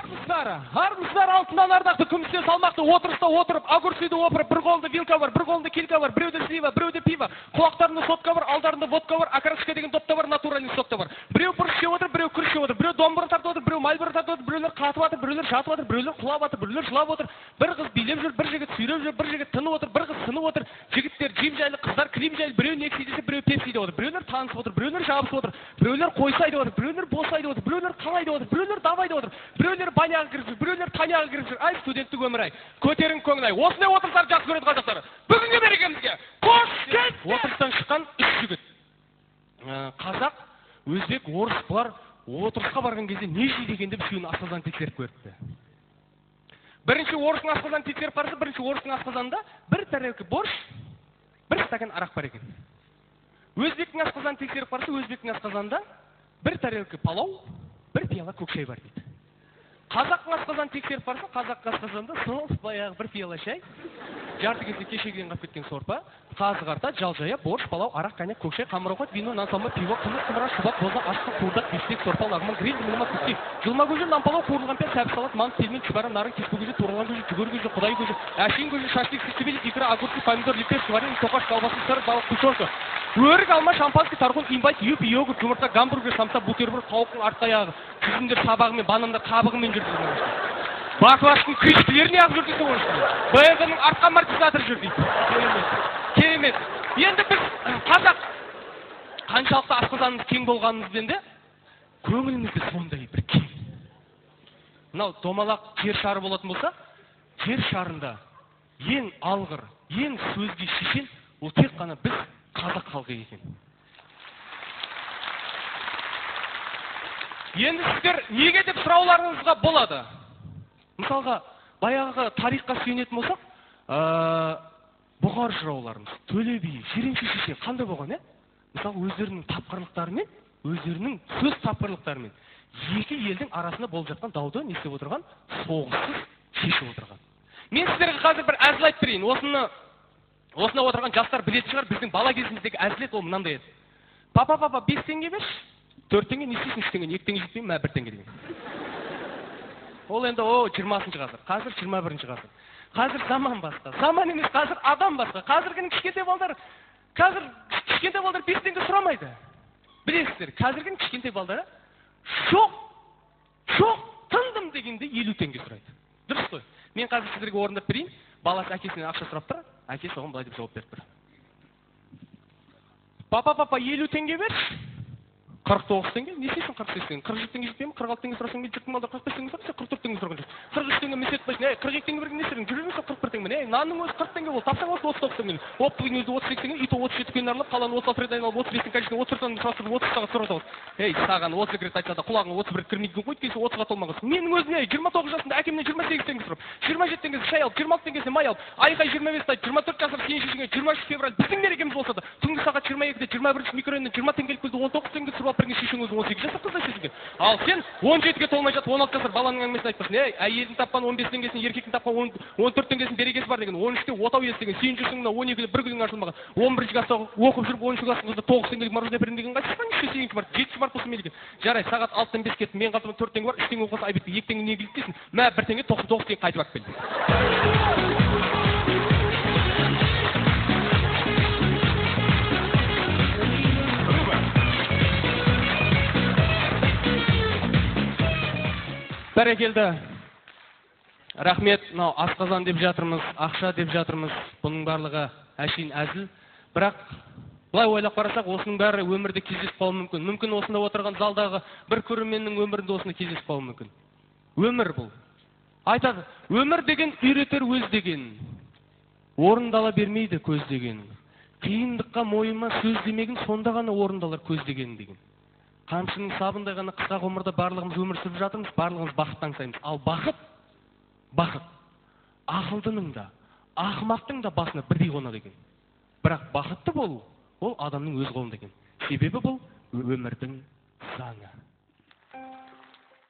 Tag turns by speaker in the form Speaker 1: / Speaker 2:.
Speaker 1: Армысыздар алтыннан ардақты күмістен салмақты отырыста отырып, огурциді опырып, бір қолында вилка бар, бір қолында килька бар, біреуде слива, біреуде пиво, құлақтарында сотка бар, алдарында водка бар, окрашка деген допта бар, натуральный сокта бар. Біреу бұрыш жеп отыр, біреу күріш жеп отыр, біреу домбыра тартып отыр, біреу мальборо тартып отыр, біреулер қатып отыр, біреулер жатып отыр, біреулер құлап отыр, біреулер жылап отыр. Бір қыз билеп жүр, бір жігіт сүйреп жүр, бір жігіт тынып отыр, бір қыз сынып отыр. Жігіттер жем жайлы, қыздар крем жайлы, біреу некси десе, біреу пепси деп отыр, біреулер танысып отыр, біреулер жабысып отыр, біреулер қойсай деп отыр, біреулер босай деп отыр, біреулер қалай деп отыр, біреулер давай деп отыр, біреулер баняға кіріп жүр, біреулер таняға кіріп жүр. Ай, студенттік өмір ай, көтерің көңіл ай. Осындай отырыстар жақсы көреді қазақтар. Бүгінгі мерекемізге қош келдіңіздер. Отырыстан шыққан 3 жігіт. Қазақ, өзбек, орыс бұлар отырысқа барған кезде не жейді екен деп үшеуін асқазан тексеріп көріпті. Бірінші орыстың асқазанын тексеріп қараса, бірінші орыстың асқазанында бір тарелка борщ, бір стакан арақ бар екен. Өзбектің асқазанын тексеріп қараса, өзбектің асқазанында бір тарелка палау, бір пиала көк шай бар дейді. Қазақтың асқазанын тексеріп қараса, қазақ асқазанында сол баяғы бір пиала шай, жарты кесе кешегіден қалып кеткен сорпа, қазы қарта, жал-жая, борщ, палау, арақ, коньяк, көк шай, қамыр ауқат, вино, нан салма, пиво, қызыл құмыра, шұбат, боза, ашқы, қуырдақ, бифтек, сорпа, лагман, гриль, мылма, көктей, жылма көже, нан палау, қуырылған пен, сәбіз салат, мант, пельмен, шұбара, нарын, кеспе көже, туралған көже, жүгер көже, құдай көже, әшейін көже, шашлик, сексебелек, икра, огурцы, помидор, лепес, сварен, тоқаш, колбасы, сыр, балық, тушенка, өрік, алма, шампанский, тархун, имбайт, юп, йогурт, жұмыртқа, гамбургер, самса, бутерброд, тауықтың артқы аяғы, жүзімдер сабағымен, банандар қабығымен жүрді. Баклаштың күйшілеріне ақ жүр дейді орысты. БМВ-ның артқа амортизатор жүр дейді. Керемет. Енді біз қазақ қаншалықты асқазанымыз кең болғанымызбен де көңілімізде сондай бір кең. Мынау домалақ жер шары болатын болса, жер шарында ең алғыр, ең сөзге шешен ол тек қана біз қазақ халқы екен. Енді сіздер неге деп сұрауларыңызға болады? Мысалға, баяғы тарихқа сүйенетін болсақ, бұғар жырауларымыз, Төле би, Жиренше шеше қандай болған, е? Мысалы, өздерінің тапқырлықтарымен, өздерінің сөз тапқырлықтарымен екі елдің арасында болып жатқан дауды не істеп отырған? Соғыссыз шешіп отырған. Мен сіздерге қазір бір әзіл айтып берейін. Осында отырған жастар білетін шығар, біздің бала кезіміздегі әзілет ол мынандай еді. Папа, 5 теңге берші, 4 теңге, не істейсің 3 теңге, 2 теңге жетпей ме, 1 теңге деген. Ол енді 20-шы ғасыр, қазір 21-ші ғасыр. Қазір заман басқа. Заман емес, қазір адам басқа. Қазіргінің кішкентай балдар 5 теңге сұрамайды. Білесіздер, қазіргінің кішкентай балдары шоқ, тындым дегенде 50 теңге сұрайды. Дұрыс қой. Мен қазір сіздерге орындап берейін. Баласы әкесінен ақша сұрап тұр, әкесі оған былай деп жауап беріп тұр. Папа, 50 теңге берші. 49 теңге, не істейсің 48 теңге? 47 теңге жетпей ме? 46 теңге сұрасаң, мен жұрттың малдар 45 теңге сұраса, 44 теңге сұрған жоқ. 43 теңге мен сетіп қойсын, 42 теңге берген не істедің? Жүре берсең 41 теңге. Нанның өзі 40 теңге болды, тапсаң осы 39 теңге. Оптығың өзі 38 теңге, ито 37 теңге аралап, қаланы 36 рет айналып, 35 теңге, 30 теңге сұрастырып, 30 таңға сұрап отырады. Ей, саған 30 рет айтса да құлағыңа 31 кірмейді ғой, дейсің 30-ға толмағансың. Менің өзіме 29 жасында әкемнен 28 теңге сұрап, 27 теңгесі шай алып, 26 теңгесі май алып, айқай 25 айтып, 24 жасар сен шешеңе 23 февраль біздің мерекеміз болса да, түнгі сағат 22-де 21 микрорайоннан 20 теңгелік гүлді 19 теңге сұрап берген шешең өзі 18 жасар қыздай сезінген. Ал сен 17-ге толмай жатып 16 жасар баланың әңгімесін айтпасын. Әйелдің тапқан 15 теңгесін, еркектің тапқан 14 теңгесін берекесі бар деген, 13-те отау иесі деген, сен жүрсің мына 12-де бір гүлің ашылмаған, 11-ші класста оқып жүріп 10-ші классыңызда 9 теңгелік мороженое беремін деген қайсыз неше сенікі бар, 7-ші бар болсын мейлі. Жарай, сағат 6-тан 5 кеттім, мен қалтамда 4 теңге бар, 3 теңге оқыса Айбекке 2 теңге не келді дейсің? Мә 1 теңге 99 теңге қайтып алып келді. Бәрекелді. Рахмет, асқазан деп жатырмыз, ақша деп жатырмыз. Бұның барлығы әшейін әзіл. Бірақ былай ойлап қарасақ, осының бәрі өмірде кездесіп қалуы мүмкін. Мүмкін осында отырған залдағы бір көрерменнің өмірінде осында кездесіп қалуы мүмкін. Өмір бұл. Айтады, өмір деген үйретер өз деген. Орындала бермейді көз деген. Қиындыққа мойыма сөз демегін, сонда ғана орындалар көз деген деген. Қамшының сабындай ғана қысқа ғұмырда барлығымыз өмір сүріп жатырмыз, барлығымыз бақытты аңсаймыз. Ал бақыт ақылдының да, ақымақтың да басына бірдей қонады екен. Бірақ бақытты болу ол адамның өз қолында екен. Себебі бұл өмірдің заңы.